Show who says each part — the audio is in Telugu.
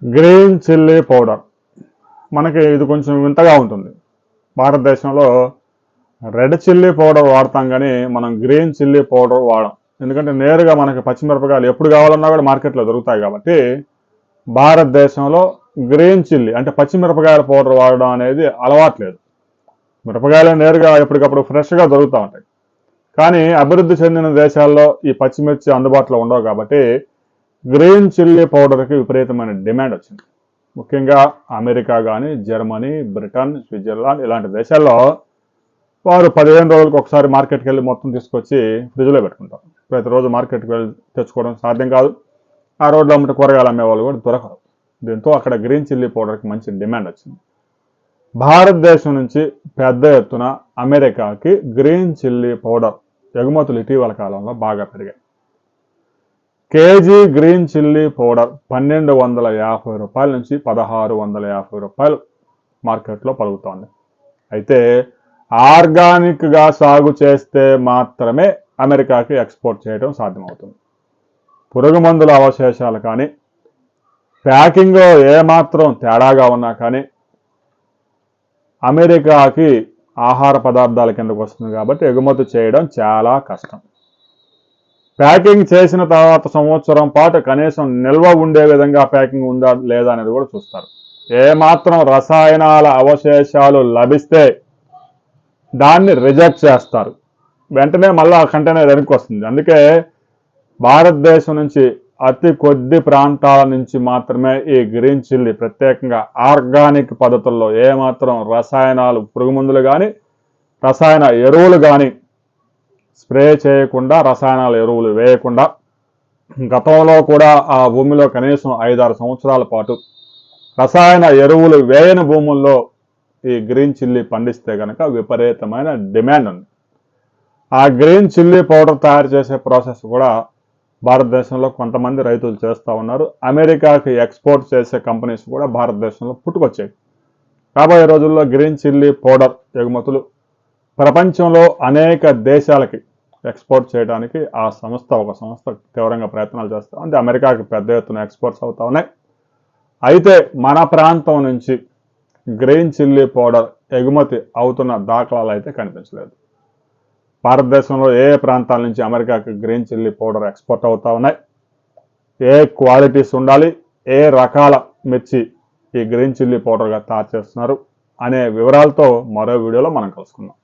Speaker 1: గ్రీన్ చిల్లీ పౌడర్ మనకి ఇది కొంచెం వింతగా ఉంటుంది. భారతదేశంలో రెడ్ చిల్లీ పౌడర్ వాడతాం కానీ మనం గ్రీన్ చిల్లీ పౌడర్ వాడం. ఎందుకంటే నేరుగా మనకి పచ్చిమిరపకాయలు ఎప్పుడు కావాలన్నా కూడా మార్కెట్లో దొరుకుతాయి కాబట్టి భారతదేశంలో గ్రీన్ చిల్లీ అంటే పచ్చిమిరపకాయల పౌడర్ వాడడం అనేది అలవాట్లేదు. మిరపకాయలు నేరుగా ఎప్పటికప్పుడు ఫ్రెష్గా దొరుకుతూ ఉంటాయి. కానీ అభివృద్ధి చెందిన దేశాల్లో ఈ పచ్చిమిర్చి అందుబాటులో ఉండవు కాబట్టి గ్రీన్ చిల్లీ పౌడర్కి విపరీతమైన డిమాండ్ వచ్చింది. ముఖ్యంగా అమెరికా కానీ, జర్మనీ, బ్రిటన్, స్విట్జర్లాండ్ ఇలాంటి దేశాల్లో వారు 15 రోజులకు ఒకసారి మార్కెట్కి వెళ్ళి మొత్తం తీసుకొచ్చి ఫ్రిడ్జ్లో పెట్టుకుంటారు. ప్రతిరోజు మార్కెట్కి వెళ్ళి తెచ్చుకోవడం సాధ్యం కాదు. ఆ రోడ్లో అమ్మట కూరగాయలు అమ్మేవాళ్ళు కూడా దొరకరు. దీంతో అక్కడ గ్రీన్ చిల్లీ పౌడర్కి మంచి డిమాండ్ వచ్చింది. భారతదేశం నుంచి పెద్ద ఎత్తున అమెరికాకి గ్రీన్ చిల్లీ పౌడర్ ఎగుమతులు ఇటీవల కాలంలో బాగా పెరిగాయి. కేజీ గ్రీన్ చిల్లీ పౌడర్ 1250 రూపాయల నుంచి 1650 రూపాయలు మార్కెట్లో పలుకుతోంది. అయితే ఆర్గానిక్గా సాగు చేస్తే మాత్రమే అమెరికాకి ఎక్స్పోర్ట్ చేయడం సాధ్యమవుతుంది. పురుగు మందుల అవశేషాలు కానీ, ప్యాకింగ్ ఏమాత్రం తేడాగా ఉన్నా కానీ అమెరికాకి ఆహార పదార్థాల కిందకు వస్తుంది కాబట్టి ఎగుమతి చేయడం చాలా కష్టం. ప్యాకింగ్ చేసిన తర్వాత సంవత్సరం పాటు కనీసం నిల్వ ఉండే విధంగా ప్యాకింగ్ ఉందా లేదా అనేది కూడా చూస్తారు. ఏమాత్రం రసాయనాల అవశేషాలు లభిస్తే దాన్ని రిజెక్ట్ చేస్తారు. వెంటనే మళ్ళీ ఆ కంటైనర్ వెనక్కి వస్తుంది. అందుకే భారతదేశం నుంచి అతి కొద్ది ప్రాంతాల నుంచి మాత్రమే ఈ గ్రీన్ చిల్లీ ప్రత్యేకంగా ఆర్గానిక్ పద్ధతుల్లో ఏమాత్రం రసాయనాలు, పురుగు మందులు కానీ, రసాయన ఎరువులు కానీ స్ప్రే చేయకుండా, రసాయనాల ఎరువులు వేయకుండా, గతంలో కూడా ఆ భూమిలో కనీసం 5-6 సంవత్సరాల పాటు రసాయన ఎరువులు వేయని భూముల్లో ఈ గ్రీన్ చిల్లీ పండిస్తే కనుక విపరీతమైన డిమాండ్ ఉంది. ఆ గ్రీన్ చిల్లీ పౌడర్ తయారు చేసే ప్రాసెస్ కూడా భారతదేశంలో కొంతమంది రైతులు చేస్తూ ఉన్నారు. అమెరికాకి ఎక్స్పోర్ట్ చేసే కంపెనీస్ కూడా భారతదేశంలో పుట్టుకొచ్చాయి. రాబోయే రోజుల్లో గ్రీన్ చిల్లీ పౌడర్ ఎగుమతులు ప్రపంచంలో అనేక దేశాలకి ఎక్స్పోర్ట్ చేయడానికి ఒక సంస్థ తీవ్రంగా ప్రయత్నాలు చేస్తూ ఉంది. అమెరికాకి పెద్ద ఎత్తున ఎక్స్పోర్ట్స్ అవుతా ఉన్నాయి. అయితే మన ప్రాంతం నుంచి గ్రీన్ చిల్లీ పౌడర్ ఎగుమతి అవుతున్న దాఖలాలు అయితే కనిపించలేదు. భారతదేశంలో ఏ ప్రాంతాల నుంచి అమెరికాకి గ్రీన్ చిల్లీ పౌడర్ ఎక్స్పోర్ట్ అవుతా ఉన్నాయి, ఏ క్వాలిటీస్ ఉండాలి, ఏ రకాల మిర్చి ఈ గ్రీన్ చిల్లీ పౌడర్గా తయారు చేస్తున్నారు అనే వివరాలతో మరో వీడియోలో మనం కలుసుకుందాం.